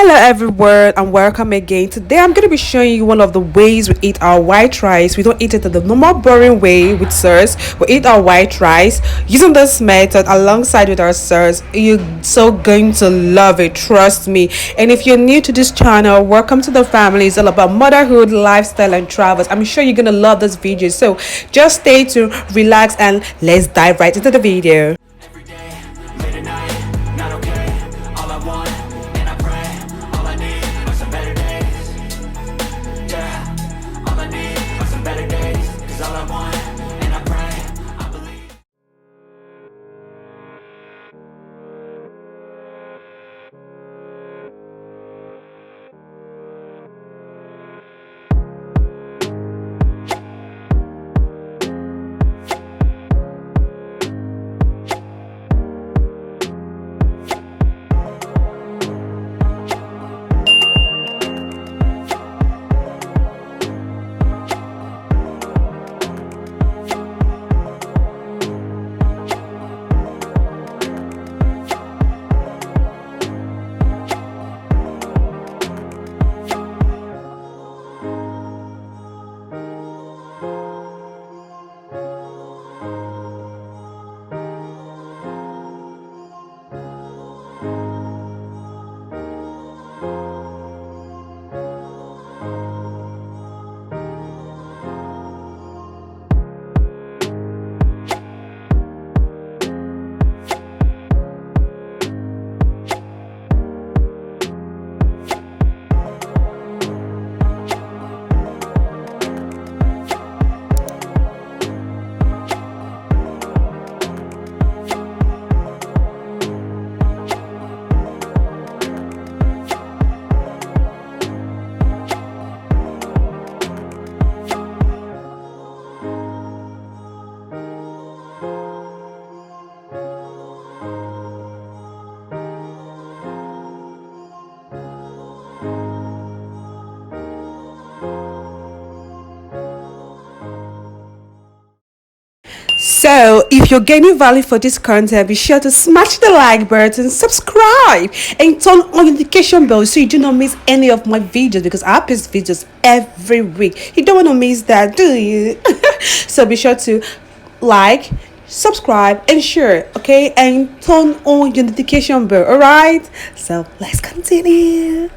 Hello everyone and welcome again. Today I'm going to be showing you one of the ways we eat our white rice. We don't eat it the normal boring way with sauce. We eat our white rice using this method alongside with our sauce. You're so going to love it, trust me. And if you're new to this channel, welcome to the family. It's all about motherhood, lifestyle and travels. I'm sure you're going to love this video. So just stay tuned, relax and let's dive right into the video. Every day, late at night, not okay. All I want, and I pray, all I need are some better days. Yeah, all I need are some better days. 'Cause all I want, and I pray, I believe. So, if you're gaining value for this content, be sure to smash the like button, subscribe, and turn on notification bell so you do not miss any of my videos because I post videos every week. You don't want to miss that, do you? So, be sure to like, subscribe, and share, okay? And turn on your notification bell, alright? So, let's continue.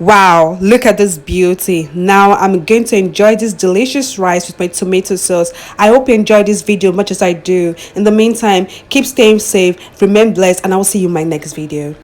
Wow, look at this beauty. Now I'm going to enjoy this delicious rice with my tomato sauce. I hope you enjoyed this video much as I do. In the meantime, keep staying safe, remain blessed, and I will see you in my next video.